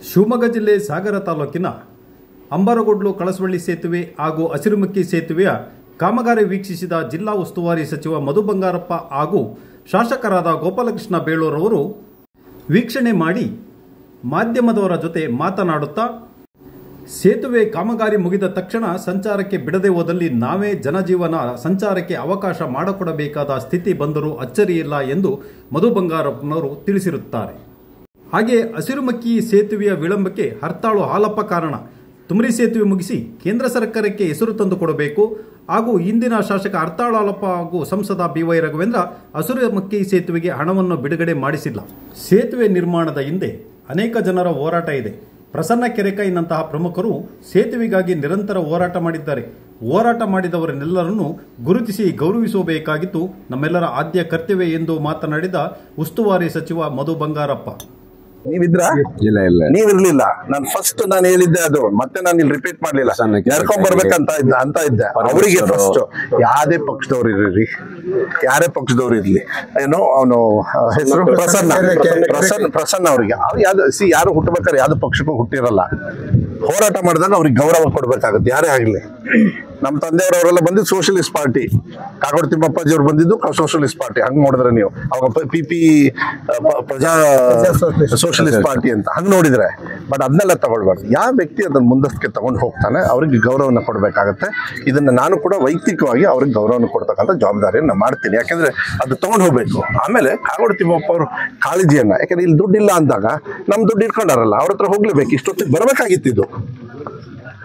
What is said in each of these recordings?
ಶಿವಮೊಗ್ಗ ಜಿಲ್ಲೆ ಸಾಗರ ತಾಲೂಕಿನ ಅಂಬಾರಗೋಡ್ಲು ಕಳಸವಳ್ಳಿ ಸೇತುವೆ ಹಾಗೂ ಹಸಿರುಮಕ್ಕಿ ಸೇತುವೆಯ ಕಾಮಗಾರಿ ವೀಕ್ಷಿಸಿದ ಜಿಲ್ಲಾ ಉಸ್ತುವಾರಿ ಸಚಿವ ಮಧು ಬಂಗಾರಪ್ಪ ಹಾಗೂ ಶಾಸಕರಾದ ಗೋಪಾಲಕೃಷ್ಣ ಬೇಳೂರವರು ವೀಕ್ಷಣೆ ಮಾಡಿ ಮಾಧ್ಯಮದವರ ಜೊತೆ ಮಾತನಾಡುತ್ತಾ, ಸೇತುವೆ ಕಾಮಗಾರಿ ಮುಗಿದ ತಕ್ಷಣ ಸಂಚಾರಕ್ಕೆ ಬಿಡದೆ ಹೋದಲ್ಲಿ ನಾವೇ ಜನಜೀವನ ಸಂಚಾರಕ್ಕೆ ಅವಕಾಶ ಮಾಡಿಕೊಡಬೇಕಾದ ಸ್ಥಿತಿ ಬಂದರೂ ಅಚ್ಚರಿಯಿಲ್ಲ ಎಂದು ಮಧು ಬಂಗಾರಪ್ಪನವರು ತಿಳಿಸಿರುತ್ತಾರೆ. ಹಾಗೆ ಹಸಿರುಮಕ್ಕಿ ಸೇತುವೆಯ ವಿಳಂಬಕ್ಕೆ ಹರ್ತಾಳು ಹಾಲಪ್ಪ ಕಾರಣ. ತುಮರಿ ಸೇತುವೆ ಮುಗಿಸಿ ಕೇಂದ್ರ ಸರ್ಕಾರಕ್ಕೆ ಹೆಸರು ತಂದು ಕೊಡಬೇಕು ಹಾಗೂ ಇಂದಿನ ಶಾಸಕ ಹರ್ತಾಳು ಹಾಲಪ್ಪ ಹಾಗೂ ಸಂಸದ BY ರಾಘವೇಂದ್ರ ಹಸಿರುಮಕ್ಕಿ ಸೇತುವೆಗೆ ಹಣವನ್ನು ಬಿಡುಗಡೆ ಮಾಡಿಸಿಲ್ಲ. ಸೇತುವೆ ನಿರ್ಮಾಣದ ಹಿಂದೆ ಅನೇಕ ಜನರ ಹೋರಾಟ ಇದೆ. ಪ್ರಸನ್ನ ಕೆರೆಕೈನಂತಹ ಪ್ರಮುಖರು ಸೇತುವೆಗಾಗಿ ನಿರಂತರ ಹೋರಾಟ ಮಾಡಿದ್ದಾರೆ. ಹೋರಾಟ ಮಾಡಿದವರನ್ನೆಲ್ಲರನ್ನು ಗುರುತಿಸಿ ಗೌರವಿಸಬೇಕಾಗಿದ್ದು ನಮ್ಮೆಲ್ಲರ ಆದ್ಯ ಕರ್ತವ್ಯ ಎಂದು ಮಾತನಾಡಿದ ಉಸ್ತುವಾರಿ ಸಚಿವ ಮಧು ಬಂಗಾರಪ್ಪ. ನೀವಿದ್ರ? ಇಲ್ಲ ಇಲ್ಲ, ನೀವಿರ್ಲಿಲ್ಲ. ನಾನು ಹೇಳಿದ್ದೆ ಅದು, ಮತ್ತೆ ನಾನು ಇಲ್ಲಿ ರಿಪೀಟ್ ಮಾಡ್ಲಿಲ್ಲ. ನಡ್ಕೊಂಡ್ ಬರ್ಬೇಕಂತ ಇದ್ದೆ. ಅವರಿಗೆ ಫಸ್ಟ್ ಯಾವ್ದೇ ಪಕ್ಷದವ್ರು ಇರ್ರಿ, ಯಾರೇ ಪಕ್ಷದವ್ರು ಇರ್ಲಿ, ಏನೋ ಅವನು ಹೆಸರು ಪ್ರಸನ್ನ ಅವ್ರಿಗೆ ಯಾರು ಹುಟ್ಟಬೇಕಾದ್ರೆ ಯಾವ್ದು ಪಕ್ಷಕ್ಕೂ ಹುಟ್ಟಿರಲ್ಲ. ಹೋರಾಟ ಮಾಡಿದಾಗ ಅವ್ರಿಗೆ ಗೌರವ ಕೊಡ್ಬೇಕಾಗತ್ತೆ, ಯಾರೇ ಆಗ್ಲಿ. ನಮ್ಮ ತಂದೆಯವರವರೆಲ್ಲ ಬಂದಿದ್ದು ಸೋಷಿಯಲಿಸ್ಟ್ ಪಾರ್ಟಿ, ಕಾಗೋಡು ತಿಮ್ಮಪ್ಪಾಜಿ ಅವ್ರು ಬಂದಿದ್ದು ಸೋಷಿಯಲಿಸ್ಟ್ ಪಾರ್ಟಿ. ಹಂಗ್ ನೋಡಿದ್ರೆ ನೀವು ಅವಾಗ PP ಪ್ರಜಾ ಸೋಷಿಯಲಿಸ್ಟ್ ಪಾರ್ಟಿ ಅಂತ ಹಂಗ್ ನೋಡಿದ್ರೆ, ಬಟ್ ಅದನ್ನೆಲ್ಲ ತಗೊಳ್ಬಾರ್ದು. ಯಾವ ವ್ಯಕ್ತಿ ಅದನ್ನ ಮುಂದಕ್ಕೆ ತಗೊಂಡು ಹೋಗ್ತಾನೆ ಅವ್ರಿಗೆ ಗೌರವನ ಕೊಡ್ಬೇಕಾಗತ್ತೆ. ಇದನ್ನ ನಾನು ಕೂಡ ವೈಯಕ್ತಿಕವಾಗಿ ಅವ್ರಿಗೆ ಗೌರವನ ಕೊಡ್ತಕ್ಕಂಥ ಜವಾಬ್ದಾರಿಯನ್ನ ಮಾಡ್ತೀನಿ. ಯಾಕಂದ್ರೆ ಅದು ತಗೊಂಡು ಹೋಗ್ಬೇಕು. ಆಮೇಲೆ ಕಾಗೋಡು ತಿಮ್ಮಪ್ಪ ಅವರು ಕಾಳಜಿಯನ್ನ, ಯಾಕಂದ್ರೆ ಇಲ್ಲಿ ದುಡ್ಡಿಲ್ಲ ಅಂದಾಗ ನಮ್ ದುಡ್ಡು ಇಟ್ಕೊಂಡಾರಲ್ಲ, ಅವ್ರ ಹತ್ರ ಹೋಗ್ಲೇಬೇಕು. ಇಷ್ಟೊತ್ತಿಗೆ ಬರ್ಬೇಕಾಗಿತ್ತಿದ್ದು.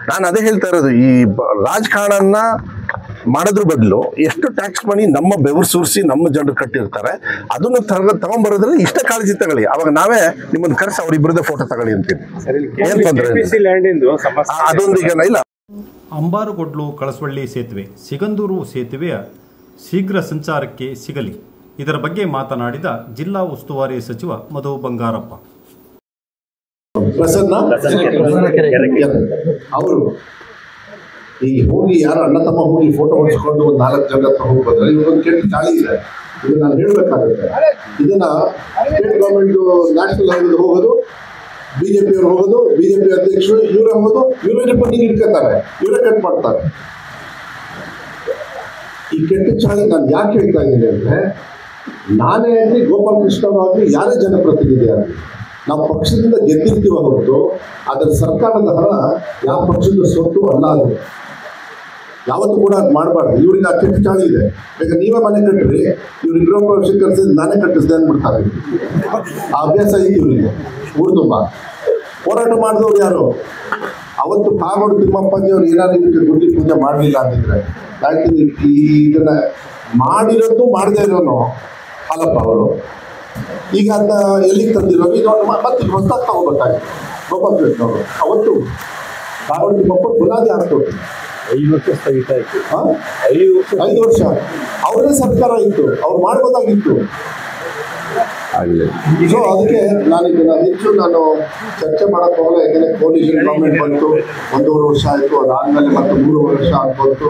ನಾನು ಅದೇ ಹೇಳ್ತಾ ಇರೋದು, ಈ ರಾಜಕಾರಣನ ಮಾಡೋದ್ರ ಬದಲು ಎಷ್ಟು ಟ್ಯಾಕ್ಸ್ ಮನಿ ನಮ್ಮ ಬೆವರು ಸುರಿಸಿ ನಮ್ಮ ಜನರು ಕಟ್ಟಿರ್ತಾರೆ ಅದನ್ನು ತಗೊಂಡ್ಬರೋದ್ರಲ್ಲಿ ಇಷ್ಟ ಕಾಳಜಿ ತಗೊಳ್ಳಿ. ಅವಾಗ ನಾವೇ ನಿಮ್ಮನ್ನ ಕರೆಸಿ ಅವ್ರಿಬ್ಬರದೇ ಫೋಟೋ ತಗೊಳ್ಳಿ ಅಂತೀನಿ. ಏನ್ ತೊಂದ್ರೆ ಅದೊಂದೀಗ ಇಲ್ಲ. ಅಂಬಾರಗೋಡ್ಲು ಕಳಸವಳ್ಳಿ ಸೇತುವೆ, ಸಿಗಂದೂರು ಸೇತುವೆಯ ಶೀಘ್ರ ಸಂಚಾರಕ್ಕೆ ಸಿಗಲಿ, ಇದರ ಬಗ್ಗೆ ಮಾತನಾಡಿದ ಜಿಲ್ಲಾ ಉಸ್ತುವಾರಿ ಸಚಿವ ಮಧು ಬಂಗಾರಪ್ಪ. ಅವರು ಈ ಹೋಗಿ ಯಾರು ಅಣ್ಣ ತಮ್ಮ ಹೋಗಿ ಫೋಟೋ ಹೊಡ್ಸ್ಕೊಂಡು ಒಂದು 4 ಜನ ಹತ್ರ ಹೋಗ್ಬೋದ್ರೆ ಇವೊಂದು ಕೆಟ್ಟ ಚಾಳಿ ಇದೆ. ಇದನ್ನ ನಾನು ಹೇಳ್ಬೇಕಾಗುತ್ತೆ. ಇದನ್ನ ಸ್ಟೇಟ್ ಗವರ್ಮೆಂಟ್ ನ್ಯಾಷನಲ್ ಹೈವೇ ಹೋಗೋದು, BJP ಅವರು ಹೋಗೋದು, BJP ಅಧ್ಯಕ್ಷರು ಇವರೇ ಹೋಗೋದು, ಇವರೇ ರಿಪೋರ್ಟಿಂಗ್ ಇಟ್ಕೋತಾರೆ, ಇವರೇ ಕಟ್ ಮಾಡ್ತಾರೆ. ಈ ಕೆಟ್ಟ ಚಾಳಿ ನಾನು ಯಾಕೆ ಹೇಳ್ತಾ ಇದ್ದೀನಿ ಅಂದ್ರೆ, ನಾನೇ ಆಗಲಿ ಗೋಪಾಲಕೃಷ್ಣನೂ ಆಗಲಿ ಯಾರೇ ಜನಪ್ರತಿನಿಧಿ ಆಗಲಿ ನಾವು ಪಕ್ಷದಿಂದ ಗೆದ್ದಿರ್ತೀವ ಹೊರತು ಅದರ ಸರ್ಕಾರದ ಹಣ ಯಾವ ಪಕ್ಷದ ಸೊತ್ತು ಅಲ್ಲ. ಅದು ಯಾವತ್ತೂ ಕೂಡ ಅದು ಮಾಡಬಾರ್ದು. ಇವ್ರಿಗೆ ಆ ಕೆಟ್ಟ ಚಾಳಿ ಇದೆ. ಈಗ ನೀವೇ ಮನೆ ಕಟ್ಟ್ರಿ, ಇವ್ರಿಗೆ ಗೃಹ ಪ್ರವೇಶ ಕರೆಸಿದ್ ನಾನೇ ಕಟ್ಟಿಸ್ದೆ ಅಂದ್ಬಿಡ್ತಾರೆ. ಆ ಅಭ್ಯಾಸ ಐತಿ ಇವರಿಗೆ ಊರು ತುಂಬ. ಹೋರಾಟ ಮಾಡಿದವ್ರು ಯಾರು? ಅವತ್ತು ಕಾಗೋಡು ತಿಮ್ಮಪ್ಪಾಜಿ ಅವ್ರು ಏನಾದ್ರು ಇದಕ್ಕೆ ಗುಡ್ಡಿ ಪೂಜೆ ಮಾಡಲಿಲ್ಲ ಅಂತಿದ್ರೆ, ಯಾಕೆ ಇದನ್ನ ಮಾಡಿರೋದು ಮಾಡದೇ ಇರೋನು ಹಾಲಪ್ಪ ಅವರು ಈಗ ಅದನ್ನ ಎಲ್ಲಿಗೆ ತಂದಿರೋ ಮತ್ತೆ ಹೊಸದಾಗಿ ತಗೋಬೇಕಾಗಿ ಗೋಪಾಲಕೃಷ್ಣ ಅವರು ಅವತ್ತು ಕಾಗೋಡು ತಿಮ್ಮಪ್ಪ ಬುನಾದಿ ಹಾಕ್ತೋರು. 5 ವರ್ಷ ಸ್ಥಗಿತ ಆಯ್ತು. 5 ವರ್ಷ ಅವರೇ ಸರ್ಕಾರ ಇತ್ತು, ಅವ್ರು ಮಾಡ್ಬೋದಾಗಿತ್ತು. ಸೊ ಅದಕ್ಕೆ ನಾನು ಇದನ್ನ ಹೆಚ್ಚು ಚರ್ಚೆ ಮಾಡಕ್ ಹೋಗಲ್ಲ. ಯಾಕಂದ್ರೆ ಕೋಲಿಷನ್ ಗವರ್ಮೆಂಟ್ ಬಂತು, 1.5 ವರ್ಷ ಆಯ್ತು. ಅದಾದ್ಮೇಲೆ ಮತ್ತೆ 3 ವರ್ಷ ಬಂತು,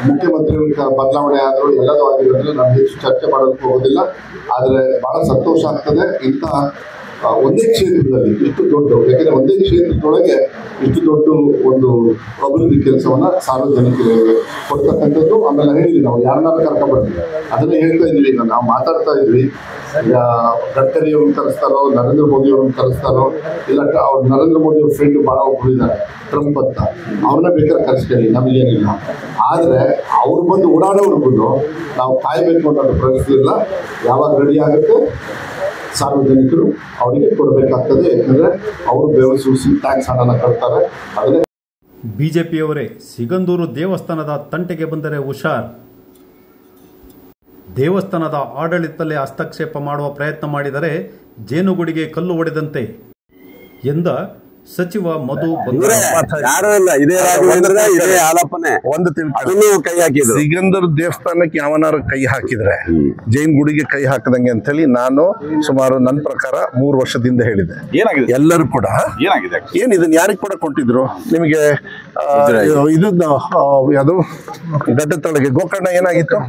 ಮುಖ್ಯಮಂತ್ರಿಗಳ ಬದಲಾವಣೆ ಆದ್ರು, ಎಲ್ಲದೂ ಆಗಿರೋದ್ರಿಂದ ನಾನು ಹೆಚ್ಚು ಚರ್ಚೆ ಮಾಡೋದಕ್ಕೆ ಹೋಗೋದಿಲ್ಲ. ಆದರೆ ಬಹಳ ಸಂತೋಷ ಆಗ್ತದೆ ಇಂಥ ಒಂದೇ ಕ್ಷೇತ್ರದಲ್ಲಿ ಇಷ್ಟು ದೊಡ್ಡ, ಯಾಕಂದ್ರೆ ಒಂದೇ ಕ್ಷೇತ್ರದೊಳಗೆ ಇಷ್ಟು ದೊಡ್ಡ ಒಂದು ಅಭಿವೃದ್ಧಿ ಕೆಲಸವನ್ನ ಸಾರ್ವಜನಿಕರಿಗೆ ಕೊಡ್ತಕ್ಕಂಥದ್ದು. ಆಮೇಲೆ ಹೇಳಿದ್ವಿ ನಾವು ಯಾರನ್ನಾರು ಕರ್ಕೊಂಡ್ಬರ್ತೀವಿ, ಅದನ್ನೇ ಹೇಳ್ತಾ ಇದ್ವಿ. ಈಗ ನಾವು ಮಾತಾಡ್ತಾ ಇದ್ವಿ, ಗಡ್ಕರಿ ಅವ್ರನ್ನ ಕರೆಸ್ತಾರೋ, ನರೇಂದ್ರ ಮೋದಿ ಅವ್ರನ್ನ ಕರೆಸ್ತಾರೋ, ಇಲ್ಲ ಅವ್ರು ನರೇಂದ್ರ ಮೋದಿ ಅವ್ರ ಫ್ರೆಂಡ್ ಭಾಳ ಒಬ್ಬರು ಇದ್ದಾರೆ ಟ್ರಂಪ್ ಅಂತ, ಅವ್ರನ್ನ ಬೇಕಾದ್ರೆ ಕರೆಸ್ಕೊಳ್ಳಿ, ನಮಗೇನಿಲ್ಲ. ಆದರೆ ಅವ್ರು ಬಂದು ಓಡಾಡೋರ್ಗು ನಾವು ಕಾಯ್ಬೇಕು ಅನ್ನೋದು ಪರಿಸ್ಥಿತಿ ಇಲ್ಲ. ಯಾವಾಗ ರೆಡಿ ಆಗುತ್ತೆ ಸಾರ್ವಜನಿಕರು ಅವರಿಗೆ ಕೊಡಬೇಕಾಗ್ತದೆ. ಯಾಕಂದ್ರೆ ಅವರು ಬೆವರು ಸುರಿಸಿ ಟ್ಯಾಕ್ಸ್ ಹಣನ ಕಟ್ತಾರೆ. ಅದನ್ನೇ BJPಯವರೇ ಸಿಗಂದೂರು ದೇವಸ್ಥಾನದ ತಂಟೆಗೆ ಬಂದರೆ ಹುಷಾರ್, ದೇವಸ್ಥಾನದ ಆಡಳಿತದಲ್ಲೇ ಹಸ್ತಕ್ಷೇಪ ಮಾಡುವ ಪ್ರಯತ್ನ ಮಾಡಿದರೆ ಜೇನುಗುಡಿಗೆ ಕಲ್ಲು ಹೊಡೆದಂತೆ ಎಂದ ಸಚಿವ ಮಧು ಬಂಗಾರಪ್ಪ. ಯಾರು ಇಲ್ಲ, ಇದೇ ಹಾಲಪ್ಪನೇ ಒಂದು ಕೈ ಹಾಕಿದ್ರು. ಸಿಗಂದೂರು ದೇವಸ್ಥಾನಕ್ಕೆ ಯಾವನಾರು ಕೈ ಹಾಕಿದ್ರೆ ಜೈನ್ ಗುಡಿಗೆ ಕೈ ಹಾಕದಂಗೆ ಅಂತ ಹೇಳಿ ನಾನು ಸುಮಾರು ನನ್ನ ಪ್ರಕಾರ 3 ವರ್ಷದಿಂದ ಹೇಳಿದ್ದೆ. ಎಲ್ಲರೂ ಕೂಡ ಏನ್ ಇದನ್ನ ಯಾರಿಗೆ ಕೂಡ ಕೊಟ್ಟಿದ್ರು ನಿಮಗೆ? ಇದು ಯಾವುದು ಗಡ್ಡೆ ತಳಗೆ ಗೋಕರ್ಣ ಏನಾಗಿತ್ತು?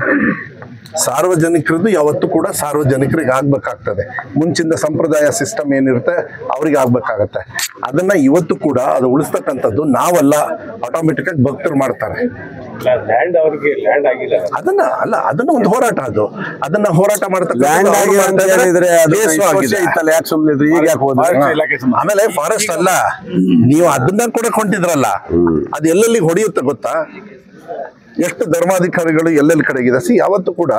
ಸಾರ್ವಜನಿಕರದ್ದು ಯಾವತ್ತೂ ಕೂಡ ಸಾರ್ವಜನಿಕರಿಗೆ ಆಗ್ಬೇಕಾಗ್ತದೆ. ಮುಂಚಿನ ಸಂಪ್ರದಾಯ ಸಿಸ್ಟಮ್ ಏನಿರುತ್ತೆ ಅವ್ರಿಗೆ ಆಗ್ಬೇಕಾಗತ್ತೆ. ಅದನ್ನ ಇವತ್ತು ಕೂಡ ಅದು ಉಳಿಸ್ತಕ್ಕಂಥದ್ದು ನಾವಲ್ಲ, ಆಟೋಮೆಟಿಕ್ ಆಗಿ ಭಕ್ತರು ಮಾಡ್ತಾರೆ. ಲ್ಯಾಂಡ್ ಅವ್ರಿಗೆ ಲ್ಯಾಂಡ್ ಆಗಿಲ್ಲ, ಅದನ್ನ ಒಂದು ಹೋರಾಟ, ಅದನ್ನ ಹೋರಾಟ ಆಮೇಲೆ ಫಾರೆಸ್ಟ್ ಅಲ್ಲ, ನೀವು ಅದನ್ನ ಕೂಡ ಕೊಂಡಿದ್ರಲ್ಲ, ಅದು ಎಲ್ಲೆಲ್ಲಿ ಹೊಡೆಯುತ್ತೆ ಗೊತ್ತಾ? ಎಷ್ಟು ಧರ್ಮಾಧಿಕಾರಿಗಳು ಎಲ್ಲೆಲ್ಲಿ ಕಡೆಗಿದೆ. ಯಾವತ್ತೂ ಕೂಡ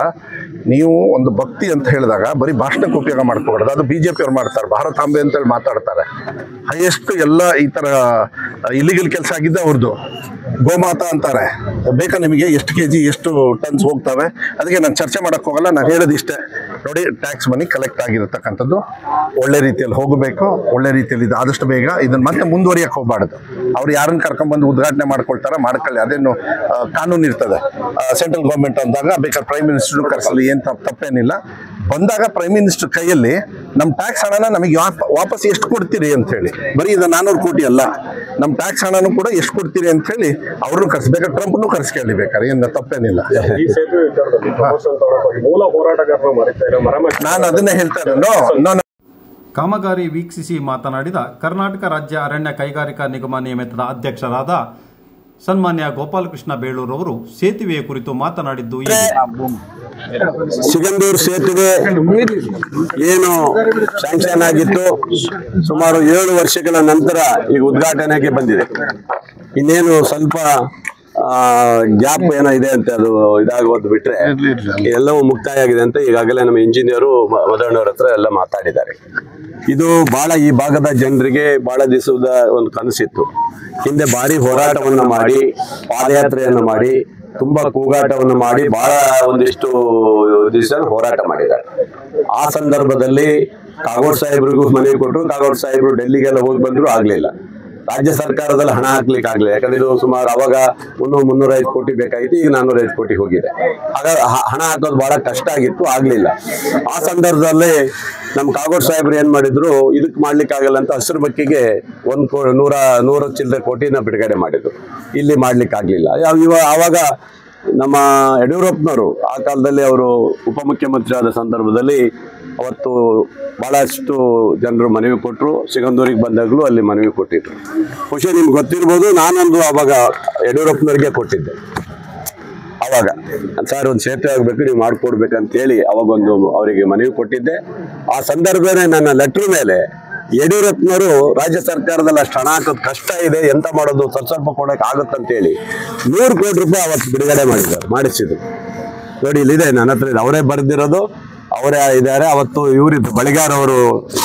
ನೀವು ಒಂದು ಭಕ್ತಿ ಅಂತ ಹೇಳಿದಾಗ ಬರೀ ಭಾಷಣಕ್ಕೆ ಉಪಯೋಗ ಮಾಡ್ಕೋಬಾರ್ದು. ಅದು BJP ಅವ್ರು ಮಾಡ್ತಾರೆ, ಭಾರತಾಂಬೆ ಅಂತೇಳಿ ಮಾತಾಡ್ತಾರೆ. ಹೈಯೆಸ್ಟ್ ಎಲ್ಲ ಈ ತರ ಇಲಿಗಲ್ ಕೆಲಸ ಆಗಿದ್ದೆ ಅವ್ರದ್ದು. ಗೋಮಾತಾ ಅಂತಾರೆ, ಬೇಕಾ ನಿಮಗೆ ಎಷ್ಟು kg ಎಷ್ಟು ಟನ್ಸ್ ಹೋಗ್ತವೆ? ಅದಕ್ಕೆ ನಾನು ಚರ್ಚೆ ಮಾಡಕ್ ಹೋಗಲ್ಲ. ನಾನು ಹೇಳೋದು ಇಷ್ಟೇ ನೋಡಿ, ಟ್ಯಾಕ್ಸ್ ಮನಿ ಕಲೆಕ್ಟ್ ಆಗಿರತಕ್ಕಂಥದ್ದು ಒಳ್ಳೆ ರೀತಿಯಲ್ಲಿ ಹೋಗಬೇಕು, ಒಳ್ಳೆ ರೀತಿಯಲ್ಲಿ ಇದು ಆದಷ್ಟು ಬೇಗ ಇದನ್ನ ಮತ್ತೆ ಮುಂದುವರಿಯಕ್ಕೆ ಹೋಗ್ಬಾರ್ದು. ಅವ್ರು ಯಾರನ್ನ ಕರ್ಕೊಂಡ್ಬಂದು ಉದ್ಘಾಟನೆ ಮಾಡ್ಕೊಳ್ತಾರ ಮಾಡ್ಕೊಳ್ಳಿ, ಅದೇನು ಕಾನೂನು ಇರ್ತದೆ. ಸೆಂಟ್ರಲ್ ಗೌರ್ಮೆಂಟ್ ಅಂದಾಗ ಬೇಕಾದ್ರೆ ಪ್ರೈಮ್ ಮಿನಿಸ್ಟರ್ ಕರೆಸಲಿ, ಏನ್ ತಪ್ಪೇನಿಲ್ಲ. ಬಂದಾಗ ಪ್ರೈಮ್ ಮಿನಿಸ್ಟರ್ ಕೈಯಲ್ಲಿ ನಮ್ಮ ಟ್ಯಾಕ್ಸ್ ಹಣನ ನಮಗೆ ವಾಪಸ್ ಎಷ್ಟು ಕೊಡ್ತೀರಿ ಅಂತ ಹೇಳಿ, ಬರೀ ಇದು 400 ಕೋಟಿ ಅಲ್ಲ, ನಮ್ಮ ಟ್ಯಾಕ್ಸ್ ಹಣನೂ ಕೂಡ ಎಷ್ಟು ಕೊಡ್ತೀರಿ ಅಂತ ಹೇಳಿ ಅವ್ರನ್ನೂ ಕರ್ಸ್ಬೇಕಾದ್ರೆ ಟ್ರಂಪ್ನು ಕರ್ಸ್ಕೊಳ್ಳಿ ಬೇಕಾದ್ರೆ, ಏನು ತಪ್ಪೇನಿಲ್ಲ. ನಾನು ಅದನ್ನೇ ಹೇಳ್ತಾ ಇರೋದು. ಕಾಮಗಾರಿ ವೀಕ್ಷಿಸಿ ಮಾತನಾಡಿದ ಕರ್ನಾಟಕ ರಾಜ್ಯ ಅರಣ್ಯ ಕೈಗಾರಿಕಾ ನಿಗಮ ನಿಯಮಿತದ ಅಧ್ಯಕ್ಷರಾದ ಸನ್ಮಾನ್ಯ ಗೋಪಾಲಕೃಷ್ಣ ಬೇಳೂರವರು ಸೇತುವೆಯ ಕುರಿತು ಮಾತನಾಡಿದ್ದು, ಸಿಗಂದೂರು ಸೇತುವೆ ಏನು ಸ್ಯಾಂಕ್ಷನ್ ಆಗಿತ್ತು, ಸುಮಾರು 7 ವರ್ಷಗಳ ನಂತರ ಈಗ ಉದ್ಘಾಟನೆಗೆ ಬಂದಿದೆ. ಇನ್ನೇನು ಸ್ವಲ್ಪ ಗ್ಯಾಪ್ ಏನೋ ಇದೆ ಅಂತ, ಅದು ಇದಾಗೋದು ಬಿಟ್ರೆ ಎಲ್ಲವೂ ಮುಕ್ತಾಯ ಆಗಿದೆ ಅಂತ ಈಗಾಗಲೇ ನಮ್ಮ ಇಂಜಿನಿಯರು ಮದಣ್ಣವ್ರ ಹತ್ರ ಎಲ್ಲ ಮಾತಾಡಿದ್ದಾರೆ. ಇದು ಬಹಳ ಈ ಭಾಗದ ಜನರಿಗೆ ಬಹಳ ದಿವಸದ ಒಂದು ಕನಸಿತ್ತು. ಹಿಂದೆ ಭಾರಿ ಹೋರಾಟವನ್ನು ಮಾಡಿ, ಪಾದಯಾತ್ರೆಯನ್ನು ಮಾಡಿ, ತುಂಬಾ ಕೂಗಾಟವನ್ನು ಮಾಡಿ ಬಹಳ ಒಂದಿಷ್ಟು ದಿವಸ ಹೋರಾಟ ಮಾಡಿದ್ದಾರೆ. ಆ ಸಂದರ್ಭದಲ್ಲಿ ಕಾಗೋಡು ಸಾಹೇಬ್ರಿಗೂ ಮನವಿ ಕೊಟ್ಟರು. ಕಾಗೋಡು ಸಾಹೇಬ್ರು ಡೆಲ್ಲಿಗೆಲ್ಲ ಹೋಗಿ ಬಂದ್ರು, ಆಗ್ಲಿಲ್ಲ. ರಾಜ್ಯ ಸರ್ಕಾರದಲ್ಲಿ ಹಣ ಹಾಕ್ಲಿಕ್ಕೆ ಆಗ್ಲಿಲ್ಲ. ಯಾಕಂದ್ರೆ ಇದು ಸುಮಾರು ಅವಾಗ 305 ಕೋಟಿ ಬೇಕಾಗಿತ್ತು, ಈಗ 405 ಕೋಟಿ ಹೋಗಿದೆ. ಹಾಗಾಗಿ ಹಣ ಹಾಕೋದು ಬಹಳ ಕಷ್ಟ ಆಗಿತ್ತು, ಆಗ್ಲಿಲ್ಲ. ಆ ಸಂದರ್ಭದಲ್ಲಿ ನಮ್ಮ ಕಾಗೋಡು ಸಾಹೇಬ್ರು ಏನ್ ಮಾಡಿದ್ರು, ಇದಕ್ಕೆ ಮಾಡ್ಲಿಕ್ಕೆ ಆಗಲ್ಲ ಅಂತ ಹಸಿರು ಬಕ್ಕಿಗೆ 100 ಚಿಲ್ಲರೆ ಕೋಟಿನ ಬಿಡುಗಡೆ ಮಾಡಿದ್ರು. ಇಲ್ಲಿ ಮಾಡ್ಲಿಕ್ಕೆ ಆಗ್ಲಿಲ್ಲ. ಆವಾಗ ನಮ್ಮ ಯಡಿಯೂರಪ್ಪನವರು ಆ ಕಾಲದಲ್ಲಿ ಅವರು ಉಪಮುಖ್ಯಮಂತ್ರಿ ಆದ ಸಂದರ್ಭದಲ್ಲಿ ಅವತ್ತು ಬಹಳಷ್ಟು ಜನರು ಮನವಿ ಕೊಟ್ಟರು. ಸಿಗಂದೂರಿಗೆ ಬಂದಾಗಲೂ ಅಲ್ಲಿ ಮನವಿ ಕೊಟ್ಟಿದ್ರು. ಬಹುಶಃ ನಿಮ್ಗೆ ಗೊತ್ತಿರ್ಬೋದು, ನಾನೊಂದು ಅವಾಗ ಯಡಿಯೂರಪ್ಪನವ್ರಿಗೆ ಕೊಟ್ಟಿದ್ದೆ. ಅವಾಗ ಸರ್ ಒಂದು ಸೇತುವೆ ಆಗಬೇಕು, ನೀವು ಮಾಡಿಕೊಡ್ಬೇಕಂತೇಳಿ ಅವಾಗೊಂದು ಅವರಿಗೆ ಮನವಿ ಕೊಟ್ಟಿದ್ದೆ. ಆ ಸಂದರ್ಭದಲ್ಲಿ ನನ್ನ ಲೆಟ್ರ್ ಮೇಲೆ ಯಡಿಯೂರಪ್ಪನವರು ರಾಜ್ಯ ಸರ್ಕಾರದಲ್ಲಿ ಅಷ್ಟು ಹಣ ಹಾಕೋದು ಕಷ್ಟ ಇದೆ, ಎಂತ ಮಾಡೋದು, ಸ್ವಲ್ಪ ಕೊಡೋಕೆ ಆಗುತ್ತಂತೇಳಿ 100 ಕೋಟಿ ರೂಪಾಯಿ ಅವತ್ತು ಬಿಡುಗಡೆ ಮಾಡಿಸಿದ್ರು. ನೋಡಿ ಇಲ್ಲಿದೆ ನನ್ನ ಹತ್ರ, ಅವರೇ ಬರೆದಿರೋದು, ಅವರೇ ಇದ್ದಾರೆ. ಅವತ್ತು ಇವರಿದ್ದು ಬಳಿಗಾರ್ ಅವರು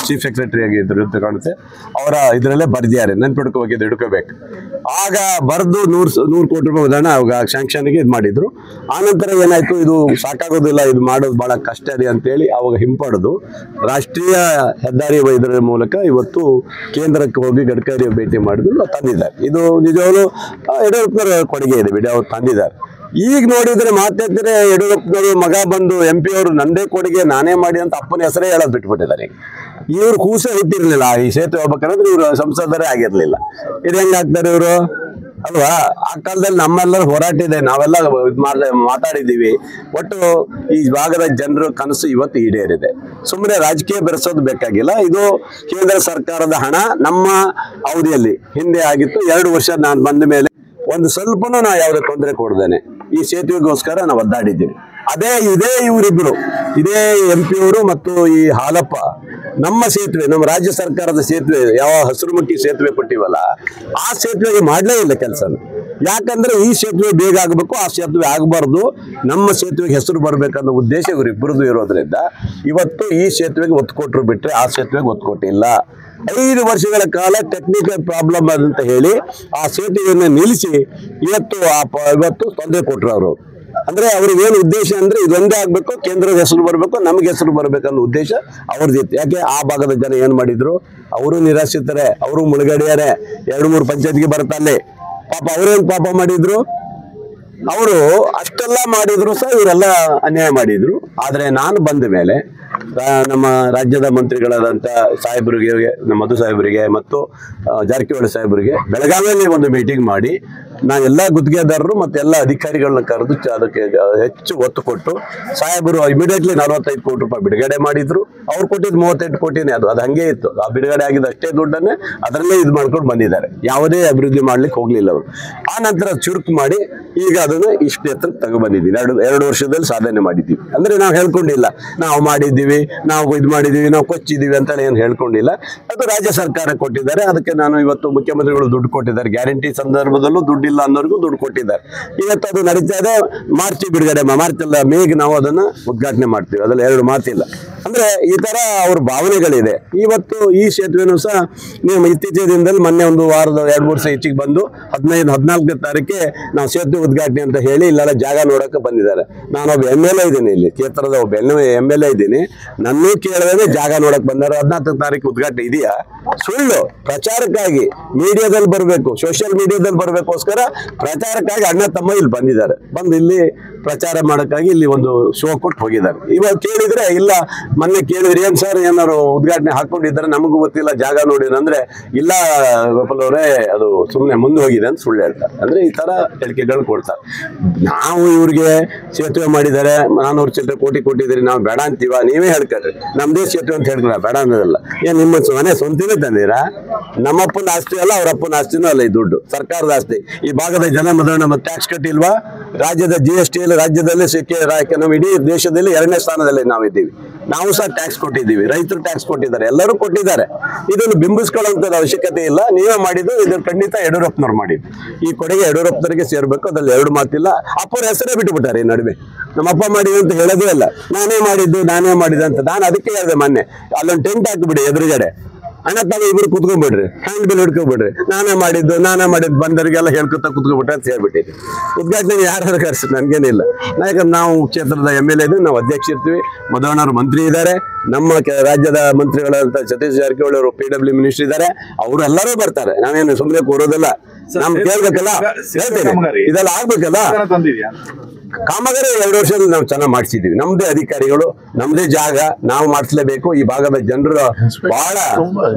ಚೀಫ್ ಸೆಕ್ರೆಟರಿ ಆಗಿದ್ರು ಅಂತ ಕಾಣುತ್ತೆ. ಅವರ ಇದರಲ್ಲೇ ಬರ್ದಿದ್ದಾರೆ, ನೆನ್ಪಿಡ್ಕೋಬೇಕಿದ್ದು ಹಿಡ್ಕೋಬೇಕು. ಆಗ ಬರೆದು 100 ಕೋಟಿ ರೂಪಾಯಿ ಉದಾಹರಣೆ ಅವಾಗ ಶಾಂಕ್ಷನ್ಗೆ ಇದು ಮಾಡಿದ್ರು. ಆನಂತರ ಏನಾಯ್ತು, ಇದು ಸಾಕಾಗೋದಿಲ್ಲ, ಇದು ಮಾಡೋದು ಬಹಳ ಕಷ್ಟ ಇದೆ ಅಂತೇಳಿ ಅವಾಗ ಹಿಂಪಡೆದು ರಾಷ್ಟ್ರೀಯ ಹೆದ್ದಾರಿ ಇದರ ಮೂಲಕ ಇವತ್ತು ಕೇಂದ್ರಕ್ಕೆ ಹೋಗಿ ಗಡ್ಕರಿ ಭೇಟಿ ಮಾಡಿದ್ರು, ತಂದಿದ್ದಾರೆ. ಇದು ನಿಜವಾಗ್ಲೂ ಯಡಿಯೂರಪ್ಪನವರ ಕೊಡುಗೆ ಇದೆ ಬಿಡಿ, ಅವ್ರು ತಂದಿದ್ದಾರೆ. ಈಗ ನೋಡಿದ್ರೆ ಮಾತಾಡ್ತಾರೆ ಯಡಿಯೂರಪ್ಪನವರು ಮಗ ಬಂದು MP ಅವರು ನಂದೇ ಕೊಡುಗೆ ನಾನೇ ಮಾಡಿ ಅಂತ ಅಪ್ಪನ ಹೆಸರೇ ಹೇಳೋದು ಬಿಟ್ಬಿಟ್ಟಿದ್ದಾರೆ. ಇವ್ರು ಕೂಸ ಇಟ್ಟಿರ್ಲಿಲ್ಲ, ಈ ಸೇತುವೆ ಹೋಗ್ಬೇಕಂದ್ರೆ ಇವರು ಸಂಸದರೇ ಆಗಿರ್ಲಿಲ್ಲ. ಇದು ಹೆಂಗಾಗ್ತಾರೆ ಇವರು ಅಲ್ವಾ? ಆ ಕಾಲದಲ್ಲಿ ನಮ್ಮೆಲ್ಲರೂ ಹೋರಾಟ ಇದೆ, ನಾವೆಲ್ಲ ಮಾತಾಡಿದ್ದೀವಿ. ಒಟ್ಟು ಈ ಭಾಗದ ಜನರ ಕನಸು ಇವತ್ತು ಈಡೇರಿದೆ. ಸುಮ್ಮನೆ ರಾಜಕೀಯ ಬೆರೆಸೋದು ಬೇಕಾಗಿಲ್ಲ. ಇದು ಕೇಂದ್ರ ಸರ್ಕಾರದ ಹಣ ನಮ್ಮ ಅವಧಿಯಲ್ಲಿ ಹಿಂದೆ ಆಗಿತ್ತು. 2 ವರ್ಷ ನಾನು ಬಂದ ಮೇಲೆ ಒಂದು ಸ್ವಲ್ಪನೂ ನಾವು ಯಾವುದೇ ತೊಂದರೆ ಕೊಡ್ದೇನೆ ಈ ಸೇತುವೆಗೋಸ್ಕರ ನಾವು ಒದ್ದಾಡಿದ್ದೀವಿ. ಇದೇ ಇವರಿಬ್ರು, ಇದೇ MP ಅವರು ಮತ್ತು ಈ ಹಾಲಪ್ಪ ನಮ್ಮ ಸೇತುವೆ, ನಮ್ಮ ರಾಜ್ಯ ಸರ್ಕಾರದ ಸೇತುವೆ, ಯಾವ ಹಸಿರುಮುಖಿ ಸೇತುವೆ ಕೊಟ್ಟಿವಲ್ಲ ಆ ಸೇತುವೆಗೆ ಮಾಡಲೇ ಇಲ್ಲ ಕೆಲಸನ. ಯಾಕಂದ್ರೆ ಈ ಸೇತುವೆ ಬೇಗ ಆಗಬೇಕು, ಆ ಸೇತುವೆ ಆಗಬಾರ್ದು, ನಮ್ಮ ಸೇತುವೆಗೆ ಹೆಸರು ಬರಬೇಕನ್ನೋ ಉದ್ದೇಶ ಇವರಿಬ್ಬರದು ಇರೋದ್ರಿಂದ ಇವತ್ತು ಈ ಸೇತುವೆಗೆ ಒತ್ತು ಕೊಟ್ಟರು ಬಿಟ್ರೆ ಆ ಸೇತುವೆಗೆ ಒತ್ತು ಕೊಟ್ಟಿಲ್ಲ. 5 ವರ್ಷಗಳ ಕಾಲ ಟೆಕ್ನಿಕಲ್ ಪ್ರಾಬ್ಲಮ್ ಅಂತ ಹೇಳಿ ಆ ಸೇತುವೆಯನ್ನು ನಿಲ್ಲಿಸಿ ಇವತ್ತು ತೊಂದರೆ ಕೊಟ್ಟರು ಅವರು. ಅಂದ್ರೆ ಅವ್ರಿಗೆ ಏನು ಉದ್ದೇಶ ಅಂದ್ರೆ ಇದೊಂದೇ ಆಗ್ಬೇಕು, ಕೇಂದ್ರದ ಹೆಸರು ಬರಬೇಕು, ನಮ್ಗೆ ಹೆಸರು ಬರ್ಬೇಕನ್ನೋ ಉದ್ದೇಶ ಅವ್ರದ್ದಿತ್ತು. ಯಾಕೆ ಆ ಭಾಗದ ಜನ ಏನ್ ಮಾಡಿದ್ರು, ಅವರು ನಿರಾಶ್ರಿತರೆ, ಅವರು ಮುಳುಗಡೆಯಾರೆ, 2-3 ಪಂಚಾಯತ್ಗೆ ಬರ್ತಾನೆ. ಪಾಪ ಅವ್ರೇನ್ ಪಾಪ ಮಾಡಿದ್ರು, ಅವರು ಅಷ್ಟೆಲ್ಲ ಮಾಡಿದ್ರು ಸಹ ಇವರೆಲ್ಲ ಅನ್ಯಾಯ ಮಾಡಿದ್ರು. ಆದ್ರೆ ನಾನು ಬಂದ ಮೇಲೆ ನಮ್ಮ ರಾಜ್ಯದ ಮಂತ್ರಿಗಳಾದಂಥ ಸಾಹೇಬರಿಗೆ, ಮಧು ಸಾಹೇಬರಿಗೆ ಮತ್ತು ಜಾರಕಿಹೊಳಿ ಸಾಹೇಬರಿಗೆ ಬೆಳಗಾವಿಯಲ್ಲಿ ಒಂದು ಮೀಟಿಂಗ್ ಮಾಡಿ ನಾನು ಎಲ್ಲ ಗುತ್ತಿಗೆದಾರರು ಮತ್ತೆ ಎಲ್ಲ ಅಧಿಕಾರಿಗಳನ್ನ ಕರೆದು ಅದಕ್ಕೆ ಹೆಚ್ಚು ಒತ್ತು ಕೊಟ್ಟು ಸಾಹೇಬರು ಇಮಿಡಿಯೇಟ್ಲಿ 45 ಕೋಟಿ ರೂಪಾಯಿ ಬಿಡುಗಡೆ ಮಾಡಿದ್ರು. ಅವ್ರು ಕೊಟ್ಟಿದ್ದು 38 ಕೋಟಿನೇ, ಅದು ಹಂಗೆ ಇತ್ತು. ಆ ಬಿಡುಗಡೆ ಆಗಿದ್ದು ಅಷ್ಟೇ ದುಡ್ಡನ್ನೇ ಅದರಲ್ಲೇ ಇದು ಮಾಡ್ಕೊಂಡು ಬಂದಿದ್ದಾರೆ. ಯಾವುದೇ ಅಭಿವೃದ್ಧಿ ಮಾಡ್ಲಿಕ್ಕೆ ಹೋಗ್ಲಿಲ್ಲ ಅವರು. ಆ ನಂತರ ಚುರುಕು ಮಾಡಿ ಈಗ ಅದನ್ನು ಇಷ್ಟು ಎತ್ತರ ತಗೊಬಂದಿದ್ದೀವಿ. ಎರಡು ವರ್ಷದಲ್ಲಿ ಸಾಧನೆ ಮಾಡಿದ್ದೀವಿ. ಅಂದ್ರೆ ನಾವು ಹೇಳ್ಕೊಂಡಿಲ್ಲ ನಾವು ಮಾಡಿದ್ದೀವಿ, ನಾವು ಇದು ಮಾಡಿದ್ದೀವಿ, ನಾವು ಕೊಚ್ಚಿದ್ದೀವಿ ಅಂತ ಏನು ಹೇಳ್ಕೊಂಡಿಲ್ಲ. ಅದು ರಾಜ್ಯ ಸರ್ಕಾರ ಕೊಟ್ಟಿದ್ದಾರೆ. ಅದಕ್ಕೆ ನಾನು ಇವತ್ತು ಮುಖ್ಯಮಂತ್ರಿಗಳು ದುಡ್ಡು ಕೊಟ್ಟಿದ್ದಾರೆ. ಗ್ಯಾರಂಟಿ ಸಂದರ್ಭದಲ್ಲೂ ದುಡ್ಡಿಲ್ಲ ಅನ್ನೋರಿಗೂ ದುಡ್ಡು ಕೊಟ್ಟಿದ್ದಾರೆ. ಇವತ್ತು ಅದು ನಡೀತಾ ಇದೆ. ಮಾರ್ಚ್ ಬಿಡುಗಡೆ, ಮಾರ್ಚ್ ಅಲ್ಲ ಮೇಗೆ ನಾವು ಅದನ್ನ ಉದ್ಘಾಟನೆ ಮಾಡ್ತೀವಿ. ಅದ್ರಲ್ಲಿ ಎರಡು ಮಾತಿಲ್ಲ. ಅಂದ್ರೆ ಈ ತರ ಅವ್ರ ಭಾವನೆಗಳಿದೆ. ಇವತ್ತು ಈ ಸೇತುವೆನೂ ಸಹ ನೀವು ಇತ್ತೀಚಿನ ದಿನದಲ್ಲಿ ಮೊನ್ನೆ ಒಂದು ವಾರದ 2-3 ದಿವಸ ಹೆಚ್ಚಿಗೆ ಬಂದು 15-14ನೇ ತಾರೀಕಿಗೆ ನಾವು ಸೇತುವೆ ಉದ್ಘಾಟನೆ ಅಂತ ಹೇಳಿ ಇಲ್ಲೆಲ್ಲ ಜಾಗ ನೋಡಕ್ಕೆ ಬಂದಿದ್ದಾರೆ. ನಾನೊಬ್ಬ MLA ಇದ್ದೀನಿ, ಇಲ್ಲಿ ಕ್ಷೇತ್ರದ ಒಬ್ಬ MLA ಇದ್ದೀನಿ. ನನ್ನೂ ಕೇಳಿದ್ರೆ ಜಾಗ ನೋಡಕ್ ಬಂದಾರೆ. 14ನೇ ತಾರೀಕು ಉದ್ಘಾಟನೆ ಇದೆಯಾ? ಸುಳ್ಳು. ಪ್ರಚಾರಕ್ಕಾಗಿ ಮೀಡಿಯಾದಲ್ಲಿ ಬರಬೇಕು, ಸೋಷಿಯಲ್ ಮೀಡಿಯಾದಲ್ಲಿ ಬರಬೇಕೋಸ್ಕರ ಪ್ರಚಾರಕ್ಕಾಗಿ ಅಣ್ಣ ತಮ್ಮ ಇಲ್ಲಿ ಬಂದಿದ್ದಾರೆ. ಬಂದು ಇಲ್ಲಿ ಪ್ರಚಾರ ಮಾಡೋಕ್ಕಾಗಿ ಇಲ್ಲಿ ಒಂದು ಶೋ ಕೊಟ್ಟು ಹೋಗಿದ್ದಾರೆ. ಇವಾಗ ಕೇಳಿದ್ರೆ ಇಲ್ಲ, ಮೊನ್ನೆ ಕೇಳಿದ್ರೆ ಏನ್ ಸರ್ ಏನಾರು ಉದ್ಘಾಟನೆ ಹಾಕೊಂಡಿದ್ದಾರೆ ನಮಗೂ ಗೊತ್ತಿಲ್ಲ ಜಾಗ ನೋಡಿದ್ರೆ ಅಂದ್ರೆ ಇಲ್ಲ ಗೋಪಾಲ್ ಅವರೇ ಅದು ಸುಮ್ಮನೆ ಮುಂದೆ ಹೋಗಿದೆ ಅಂತ ಸುಳ್ಳು ಹೇಳ್ತಾರೆ. ಅಂದ್ರೆ ಈ ತರ ಹೇಳಿಕೆಗಳು ಕೊಡ್ತಾರೆ. ನಾವು ಇವ್ರಿಗೆ ಸೇತುವೆ ಮಾಡಿದ್ದಾರೆ 400 ಚಿಲ್ಲರೆ ಕೋಟಿ ಕೊಟ್ಟಿದ್ದೀರಿ, ನಾವು ಬೇಡ ಅಂತೀವ? ನೀವೇ ಹೇಳ್ಕೊಳ್ರಿ. ನಮ್ದೇ ಸೇತುವೆ ಅಂತ ಹೇಳ್ಕೊಳ, ಬೇಡ ಅನ್ನೋದಲ್ಲ. ಏನ್ ನಿಮ್ಮ ಮನೆ ಸ್ವಂತಿನೇ ತಂದಿರಾ? ನಮ್ಮಪ್ಪನ ಆಸ್ತಿ ಅಲ್ಲ, ಅವ್ರ ಅಪ್ಪನ ಆಸ್ತಿನೂ ಅಲ್ಲ. ಈ ದುಡ್ಡು ಸರ್ಕಾರದ ಆಸ್ತಿ. ಈ ಭಾಗದ ಜನ ಮೊದಲು ನಮ್ಮ ಟ್ಯಾಕ್ಸ್ ಕಟ್ಟಿಲ್ವಾ? ರಾಜ್ಯದ GST ರಾಜ್ಯದಲ್ಲಿ ನಮ್ಮ ಇಡೀ ದೇಶದಲ್ಲಿ 2ನೇ ಸ್ಥಾನದಲ್ಲಿ ನಾವಿದ್ದೀವಿ. ನಾವು ಸಹ ಟ್ಯಾಕ್ಸ್ ಕೊಟ್ಟಿದ್ದೀವಿ, ರೈತರು ಟ್ಯಾಕ್ಸ್ ಕೊಟ್ಟಿದ್ದಾರೆ, ಎಲ್ಲರೂ ಕೊಟ್ಟಿದ್ದಾರೆ. ಇದನ್ನು ಬಿಂಬಿಸ್ಕೊಳ್ಳುವಂತ ಅವಶ್ಯಕತೆ ಇಲ್ಲ. ನೀವೇ ಮಾಡಿದ್ದು, ಇದನ್ನು ಖಂಡಿತ ಯಡಿಯೂರಪ್ಪನವ್ರು ಮಾಡಿದ್ದು. ಈ ಕೊಡುಗೆ ಯಡಿಯೂರಪ್ಪನವರಿಗೆ ಸೇರ್ಬೇಕು, ಅದ್ರಲ್ಲಿ ಎರಡು ಮಾತಿಲ್ಲ. ಅಪ್ಪರ ಹೆಸರೇ ಬಿಟ್ಟುಬಿಟ್ಟಾರೆ ಈ ನಡುವೆ. ನಮ್ಮಪ್ಪ ಮಾಡಿದ್ದು ಅಂತ ಹೇಳೋದೇ ಇಲ್ಲ. ನಾನೇ ಮಾಡಿದ್ದು ಅಂತ. ನಾನು ಅದಕ್ಕೆ ಹೇಳಿದೆ ಮೊನ್ನೆ, ಅಲ್ಲೊಂದು ಟೆಂಟ್ ಹಾಕಿಬಿಡಿ ಎದುರುಗಡೆ, ಅಣ್ಣ ತಾವು ಇಬ್ರು ಕುತ್ಕೊಂಡ್ಬಿಡ್ರಿ, ಹ್ಯಾಂಡ್ ಬಿಲ್ ಹಿಡ್ಕೊಂಡ್ಬಿಡ್ರಿ, ನಾನೇ ಮಾಡಿದ್ದು ಬಂದವರಿಗೆಲ್ಲ ಹೇಳ್ಕೊತ ಕುತ್ಕೊಂಡ್ಬಿಟ್ರೆ ಅಂತ ಹೇಳ್ಬಿಟ್ಟಿದ್ವಿ. ಉದ್ಘಾಟನೆಗೆ ಯಾರು ಕರ್ಸಿ ನನ್ಗೇನಿಲ್ಲ. ಯಾಕಂದ್ರೆ ನಾವು ಕ್ಷೇತ್ರದ MLA ಇದ್ದೀವಿ, ನಾವು ಅಧ್ಯಕ್ಷ ಇರ್ತೀವಿ. ಮಧುವಣ್ಣವರು ಮಂತ್ರಿ ಇದ್ದಾರೆ, ನಮ್ಮ ರಾಜ್ಯದ ಮಂತ್ರಿಗಳಂತ ಸತೀಶ್ ಜಾರಕಿಹೊಳಿ ಅವರು PW ಮಿನಿಸ್ಟರ್ ಇದ್ದಾರೆ. ಅವರು ಎಲ್ಲರೂ ಬರ್ತಾರೆ. ನಾವೇನು ಸುಮ್ಮನೆ ಕೂರೋದಿಲ್ಲ. ನಮ್ ಕೇಳ್ಬೇಕಲ್ಲ, ಹೇಳ್ತೇನೆ, ಇದೆಲ್ಲ ಆಗ್ಬೇಕಲ್ಲ. ಕಾಮಗಾರಿ 2 ವರ್ಷದಲ್ಲಿ ನಾವು ಚೆನ್ನಾಗಿ ಮಾಡಿಸಿದೀವಿ. ನಮ್ದೇ ಅಧಿಕಾರಿಗಳು, ನಮ್ದೇ ಜಾಗ, ನಾವು ಮಾಡಿಸ್ಲೇಬೇಕು. ಈ ಭಾಗದ ಜನರು ಬಹಳ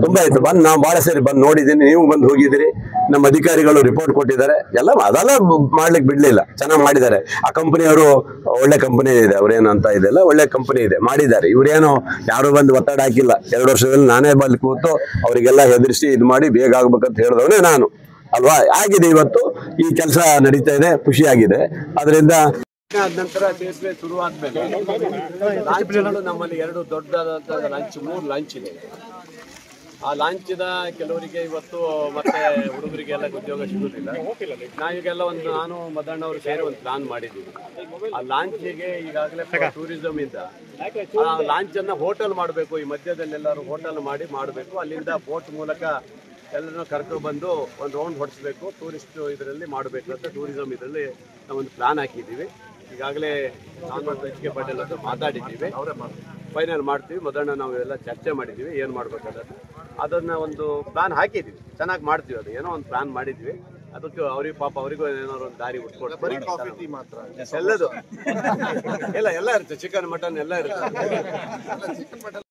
ತುಂಬಾ ಇತ್ತು. ನಾವು ಬಹಳ ಸರಿ ಬಂದು ನೋಡಿದ್ದೀನಿ, ನೀವು ಬಂದು ಹೋಗಿದ್ದೀರಿ. ನಮ್ಮ ಅಧಿಕಾರಿಗಳು ರಿಪೋರ್ಟ್ ಕೊಟ್ಟಿದ್ದಾರೆ. ಅದೆಲ್ಲ ಮಾಡ್ಲಿಕ್ಕೆ ಬಿಡ್ಲಿಲ್ಲ, ಚೆನ್ನಾಗಿ ಮಾಡಿದ್ದಾರೆ. ಆ ಕಂಪನಿಯವರು ಒಳ್ಳೆ ಕಂಪನಿ ಇದೆ, ಅವ್ರೇನಂತ ಇದೆಲ್ಲ ಒಳ್ಳೆ ಕಂಪನಿ ಇದೆ, ಮಾಡಿದ್ದಾರೆ. ಇವ್ರೇನು ಯಾರು ಬಂದು ಒತ್ತಡ ಹಾಕಿಲ್ಲ. 2 ವರ್ಷದಲ್ಲಿ ನಾನೇ ಬಂದು ಕೂತು ಅವರಿಗೆಲ್ಲ ಹೆದರಿಸಿ ಇದು ಮಾಡಿ ಬೇಗ ಆಗ್ಬೇಕಂತ ಹೇಳಿದವನೇ ನಾನು ಅಲ್ವಾ. ಆಗಿದೆ. ಇವತ್ತು ಈ ಕೆಲಸ ನಡೀತಾ ಇದೆ, ಖುಷಿಯಾಗಿದೆ. ಅದರಿಂದ ನಂತರ ಸೇತುವೆ ಶುರು ಆದ್ಮೇಲೆ ಲಾಂಚ್ಗಳು ನಮ್ಮಲ್ಲಿ 2 ದೊಡ್ಡದಾದಂತಹ ಲಾಂಚ್, 3 ಲಾಂಚ್ ಇದೆ. ಆ ಲಾಂಚಿನ ಕೆಲವರಿಗೆ ಇವತ್ತು ಮತ್ತೆ ಹುಡುಗರಿಗೆಲ್ಲ ಉದ್ಯೋಗ ಸಿಗುದಿಲ್ಲ. ನಾವೀಗೆಲ್ಲ ನಾನು ಮದಣ್ಣವರು ಸೇರಿ ಒಂದು ಪ್ಲಾನ್ ಮಾಡಿದ್ದೀವಿ. ಆ ಲಾಂಚಿಗೆ ಈಗಾಗಲೇ ಟೂರಿಸಂ ಇಂದ ಆ ಲಾಂಚ್ ಅನ್ನ ಹೋಟೆಲ್ ಮಾಡಬೇಕು. ಈ ಮಧ್ಯದಲ್ಲಿ ಎಲ್ಲರೂ ಹೋಟೆಲ್ ಮಾಡಬೇಕು. ಅಲ್ಲಿಂದ ಬೋಟ್ ಮೂಲಕ ಎಲ್ಲರನ್ನು ಕರ್ಕೊಬಂದು ಒಂದು ರೌಂಡ್ ಹೊಡಿಸ್ಬೇಕು, ಟೂರಿಸ್ಟ್ ಇದರಲ್ಲಿ ಮಾಡಬೇಕು ಅಂತ ಟೂರಿಸಂ ಇದರಲ್ಲಿ ನಾವೊಂದು ಪ್ಲಾನ್ ಹಾಕಿದ್ದೀವಿ. ಈಗಾಗಲೇ ನಾನು ಮತ್ತು HK ಪಾಟೀಲ್ ಹತ್ರ ಮಾತಾಡಿದ್ದೀವಿ. ಫೈನಲ್ ಮಾಡ್ತೀವಿ. ಮೊದಲನೇ ನಾವು ಎಲ್ಲ ಚರ್ಚೆ ಮಾಡಿದ್ದೀವಿ ಏನು ಮಾಡ್ಬೇಕಂತ. ಅದನ್ನು ಒಂದು ಪ್ಲಾನ್ ಹಾಕಿದ್ದೀವಿ, ಚೆನ್ನಾಗಿ ಮಾಡ್ತೀವಿ. ಅದು ಏನೋ ಒಂದು ಪ್ಲಾನ್ ಮಾಡಿದ್ವಿ. ಅದಕ್ಕೆ ಅವ್ರಿಗೆ ಪಾಪ ಅವರಿಗೂ ಏನಾದ್ರು ಒಂದು ದಾರಿ ಉಟ್ಕೊಡ್ತಾರೆ. ಎಲ್ಲದು ಎಲ್ಲ ಇರುತ್ತೆ, ಚಿಕನ್ ಮಟನ್ ಎಲ್ಲ ಇರುತ್ತೆ.